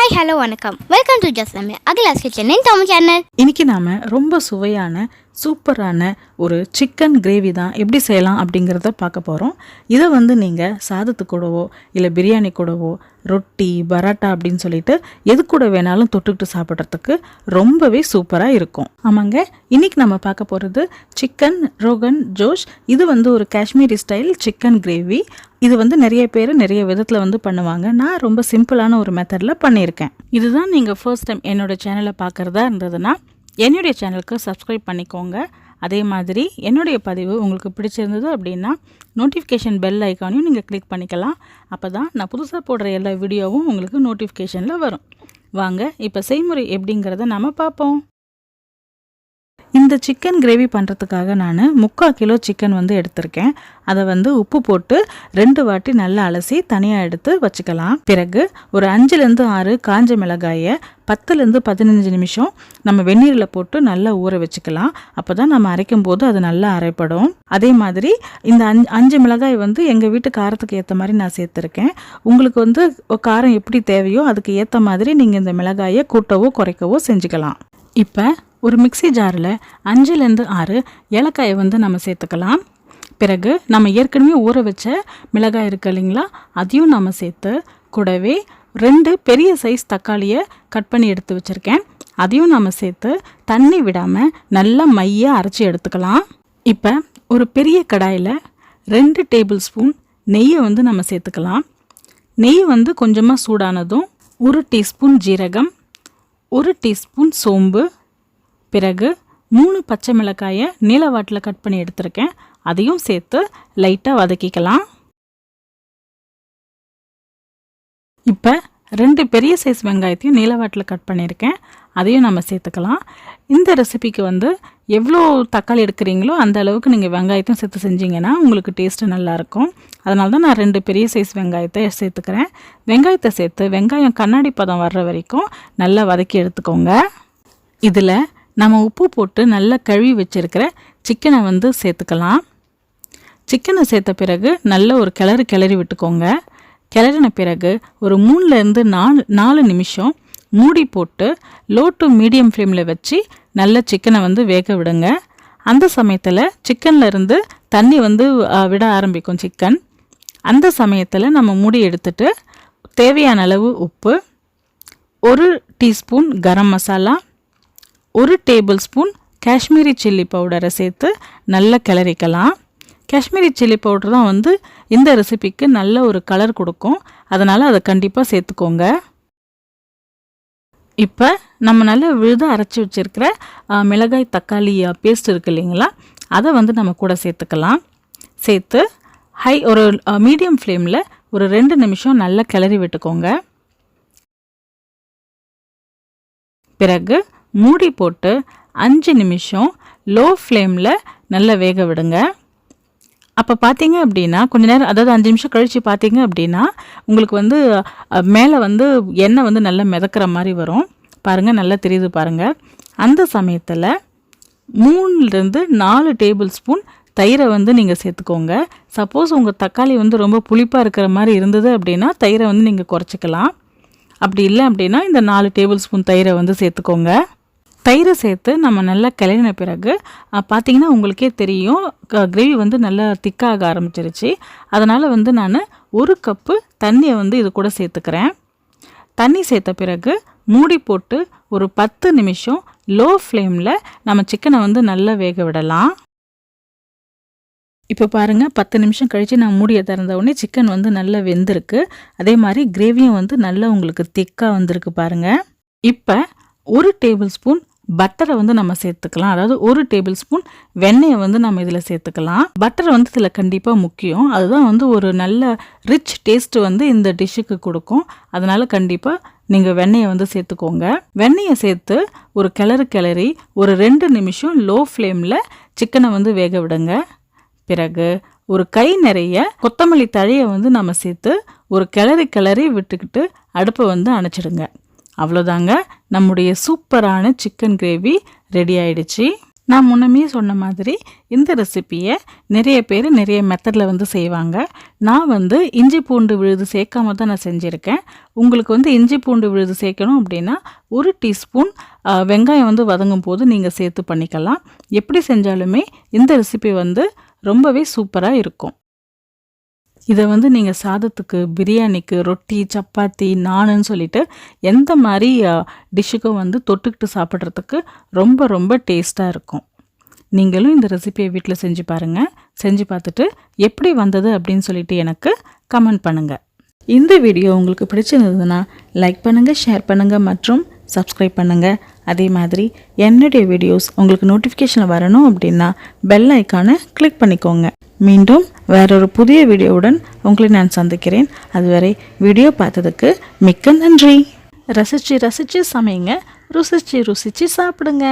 Hi hello வணக்கம், welcome to just சமையல் Akila's kitchen இன் Tamil channel. இன்றைக்கி நாம் ரொம்ப சுவையான சூப்பரான ஒரு சிக்கன் கிரேவி தான் எப்படி செய்யலாம் அப்படிங்கிறத பார்க்க போகிறோம். இதை நீங்கள் சாதத்து கூடவோ இல்லை பிரியாணி கூடவோ ரொட்டி பராட்டா அப்படின்னு சொல்லிட்டு எது கூட வேணாலும் தொட்டுக்கிட்டு சாப்பிட்றதுக்கு ரொம்பவே சூப்பராக இருக்கும். ஆமாங்க, இன்றைக்கி நம்ம பார்க்க போகிறது சிக்கன் ரோகன் ஜோஷ். இது ஒரு காஷ்மீரி ஸ்டைல் சிக்கன் கிரேவி. இது நிறைய பேர் நிறைய விதத்தில் பண்ணுவாங்க. நான் ரொம்ப சிம்பிளான ஒரு மெத்தடில் பண்ணியிருக்கேன். இதுதான் நீங்கள் ஃபர்ஸ்ட் டைம் என்னோடய சேனலை பார்க்குறதா இருந்ததுன்னா என்னுடைய சேனலுக்கு சப்ஸ்கிரைப் பண்ணிக்கோங்க. அதே மாதிரி என்னுடைய பதிவு உங்களுக்கு பிடிச்சிருந்தது அப்படின்னா நோட்டிஃபிகேஷன் பெல் ஐக்கானையும் நீங்கள் கிளிக் பண்ணிக்கலாம். அப்போ தான் நான் புதுசாக போடுற எல்லா வீடியோவும் உங்களுக்கு நோட்டிஃபிகேஷனில் வரும். வாங்க இப்போ செய்முறை எப்படிங்கிறத நம்ம பார்ப்போம். இந்த சிக்கன் கிரேவி பண்ணுறதுக்காக நான் 3/4 கிலோ சிக்கன் எடுத்திருக்கேன். அதை உப்பு போட்டு 2 வாட்டி நல்லா அலசி தனியாக எடுத்து வச்சுக்கலாம். பிறகு ஒரு 5லேருந்து 6 காஞ்ச மிளகாயை 10லேருந்து 15 நிமிஷம் நம்ம வெந்நீரில் போட்டு நல்லா ஊற வச்சுக்கலாம். அப்போ தான் நம்ம அரைக்கும் போது அது நல்லா அரைப்படும். அதே மாதிரி இந்த 5 மிளகாய் எங்கள் வீட்டு காரத்துக்கு ஏற்ற மாதிரி நான் சேர்த்துருக்கேன். உங்களுக்கு காரம் எப்படி தேவையோ அதுக்கு ஏற்ற மாதிரி நீங்கள் இந்த மிளகாயை கூட்டவோ குறைக்கவோ செஞ்சுக்கலாம். இப்போ ஒரு மிக்சி ஜாரில் 5லேருந்து 6 ஏலக்காயை நம்ம சேர்த்துக்கலாம். பிறகு நம்ம ஏற்கனவே ஊற வச்ச மிளகாய் இருக்கு இல்லைங்களா, அதையும் நம்ம சேர்த்து கூடவே 2 பெரிய சைஸ் தக்காளியை கட் பண்ணி எடுத்து வச்சுருக்கேன். அதையும் நம்ம சேர்த்து தண்ணி விடாமல் நல்லா மையாக அரைச்சி எடுத்துக்கலாம். இப்போ ஒரு பெரிய கடாயில் 2 டேபிள் ஸ்பூன் நெய்யை நம்ம சேர்த்துக்கலாம். நெய் கொஞ்சமாக சூடானதும் 1 டீஸ்பூன் ஜீரகம், 1 டீஸ்பூன் சோம்பு, பிறகு 3 பச்சை மிளகாயை நீளவாட்டில் கட் பண்ணி எடுத்திருக்கேன். அதையும் சேர்த்து லைட்டாக வதக்கிக்கலாம். இப்போ 2 பெரிய சைஸ் வெங்காயத்தையும் நீளவாட்டில் கட் பண்ணியிருக்கேன். அதையும் நம்ம சேர்த்துக்கலாம். இந்த ரெசிபிக்கு எவ்வளோ தக்காளி எடுக்கிறீங்களோ அந்த அளவுக்கு நீங்கள் வெங்காயத்தையும் சேர்த்து செஞ்சிங்கன்னா உங்களுக்கு டேஸ்ட்டு நல்லாயிருக்கும். அதனால தான் நான் 2 பெரிய சைஸ் வெங்காயத்தை சேர்த்துக்கிறேன். வெங்காயத்தை சேர்த்து வெங்காயம் கண்ணாடி பதம் வர்ற வரைக்கும் நல்லா வதக்கி எடுத்துக்கோங்க. இதில் நம்ம உப்பு போட்டு நல்லா கழுவி வச்சுருக்கிற சிக்கனை சேர்த்துக்கலாம். சிக்கனை சேர்த்த பிறகு நல்ல ஒரு கிளறி விட்டுக்கோங்க. கிளறின பிறகு ஒரு 3லேருந்து 4 நிமிஷம் மூடி போட்டு லோ டு மீடியம் ஃப்ளேமில் வச்சு நல்ல சிக்கனை வேக விடுங்க. அந்த சமயத்தில் சிக்கனில் இருந்து தண்ணி விட ஆரம்பிக்கும் சிக்கன். அந்த சமயத்தில் நம்ம மூடி எடுத்துட்டு தேவையான அளவு உப்பு, 1 teaspoon garam masala, 1 tablespoon Kashmiri chilli பவுடரை சேர்த்து நல்லா கிளறிக்கலாம். காஷ்மீரி சில்லி பவுடர் தான் இந்த ரெசிபிக்கு நல்ல ஒரு கலர் கொடுக்கும். அதனால் அதை கண்டிப்பாக சேர்த்துக்கோங்க. இப்போ நம்ம நல்லா விழுத அரைச்சி வச்சுருக்கிற மிளகாய் தக்காளி பேஸ்ட் இருக்குது இல்லைங்களா, அதை நம்ம கூட சேர்த்துக்கலாம். சேர்த்து ஒரு மீடியம் ஃப்ளேமில் ஒரு 2 நிமிஷம் நல்லா கிளறி விட்டுக்கோங்க. பிறகு மூடி போட்டு 5 நிமிஷம் லோ ஃப்ளேமில் நல்லா வேக விடுங்க. அப்போ பார்த்தீங்க அப்படின்னா கொஞ்ச நேரம், அதாவது 5 நிமிஷம் கழித்து பார்த்தீங்க அப்படின்னா உங்களுக்கு மேலே எண்ணெய் நல்லா மிதக்கிற மாதிரி வரும். பாருங்கள், நல்லா தெரியுது பாருங்கள். அந்த சமயத்தில் 3லேருந்து 4 டேபிள் ஸ்பூன் தயிரை நீங்கள் சேர்த்துக்கோங்க. சப்போஸ் உங்கள் தக்காளி ரொம்ப புளிப்பாக இருக்கிற மாதிரி இருந்தது அப்படின்னா தயிரை நீங்கள் குறைச்சிக்கலாம். அப்படி இல்லை அப்படின்னா இந்த 4 டேபிள் ஸ்பூன் தயிரை சேர்த்துக்கோங்க. தயிரை சேர்த்து நம்ம நல்லா கிளறின பிறகு பார்த்திங்கன்னா உங்களுக்கே தெரியும் கிரேவி நல்லா திக்காக ஆரம்பிச்சிருச்சு. அதனால் நான் 1 கப்பு தண்ணியை இது கூட சேர்த்துக்கிறேன். தண்ணி சேர்த்த பிறகு மூடி போட்டு ஒரு 10 நிமிஷம் லோ ஃப்ளேமில் நம்ம சிக்கனை நல்லா வேக விடலாம். இப்போ பாருங்கள், 10 நிமிஷம் கழித்து நான் மூடியை திறந்த உடனே சிக்கன் நல்லா வெந்திருக்கு. அதே மாதிரி கிரேவியும் நல்லா உங்களுக்கு திக்காக வந்திருக்கு பாருங்கள். இப்போ 1 டேபிள் ஸ்பூன் பட்டரை நம்ம சேர்த்துக்கலாம். அதாவது 1 டேபிள் ஸ்பூன் வெண்ணெயை நம்ம இதில் சேர்த்துக்கலாம். பட்டர் இதில் கண்டிப்பாக முக்கியம். அதுதான் ஒரு நல்ல ரிச் டேஸ்ட் இந்த டிஷ்ஷுக்கு கொடுக்கும். அதனால் கண்டிப்பாக நீங்கள் வெண்ணெயை சேர்த்துக்கோங்க. வெண்ணெயை சேர்த்து ஒரு கிளறி ஒரு 2 நிமிஷம் லோ ஃப்ளேமில் சிக்கனை வேக விடுங்க. பிறகு ஒரு கை நிறைய கொத்தமல்லி தழையை நம்ம சேர்த்து ஒரு கிளறி விட்டுக்கிட்டு அடுப்பை அணைச்சிடுங்க. அவ்வளோதாங்க, நம்முடைய சூப்பரான சிக்கன் கிரேவி ரெடி ஆயிடுச்சு. நான் முன்னமே சொன்ன மாதிரி இந்த ரெசிப்பியை நிறைய பேர் நிறைய மெத்தடில் வந்து செய்வாங்க. நான் வந்து இஞ்சி பூண்டு விழுது சேர்க்காம தான் நான் செஞ்சுருக்கேன். உங்களுக்கு வந்து இஞ்சி பூண்டு விழுது சேர்க்கணும் அப்படின்னா 1 டீஸ்பூன் வெங்காயம் வந்து வதங்கும் போது நீங்கள் சேர்த்து பண்ணிக்கலாம். எப்படி செஞ்சாலுமே இந்த ரெசிபி வந்து ரொம்பவே சூப்பராக இருக்கும். இதை வந்து நீங்கள் சாதத்துக்கு, பிரியாணிக்கு, ரொட்டி, சப்பாத்தி, நானுன்னு சொல்லிட்டு எந்த மாதிரி டிஷ்ஷுக்கும் வந்து தொட்டுக்கிட்டு சாப்பிட்றதுக்கு ரொம்ப ரொம்ப டேஸ்ட்டாக இருக்கும். நீங்களும் இந்த ரெசிபியை வீட்டில் செஞ்சு பாருங்கள். செஞ்சு பார்த்துட்டு எப்படி வந்தது அப்படின்னு சொல்லிட்டு எனக்கு கமெண்ட் பண்ணுங்கள். இந்த வீடியோ உங்களுக்கு பிடிச்சிருந்ததுன்னா லைக் பண்ணுங்கள், ஷேர் பண்ணுங்கள் மற்றும் சப்ஸ்கிரைப் பண்ணுங்கள். அதே மாதிரி என்னுடைய வீடியோஸ் உங்களுக்கு நோட்டிஃபிகேஷன் வரணும் அப்படின்னா பெல் ஐக்கானை கிளிக் பண்ணிக்கோங்க. மீண்டும் வேறொரு புதிய வீடியோவுடன் உங்களை நான் சந்திக்கிறேன். அதுவரை வீடியோ பார்த்ததுக்கு மிக்க நன்றி. ரசித்து ரசித்து சமைங்க, ருசித்து ருசித்து சாப்பிடுங்க.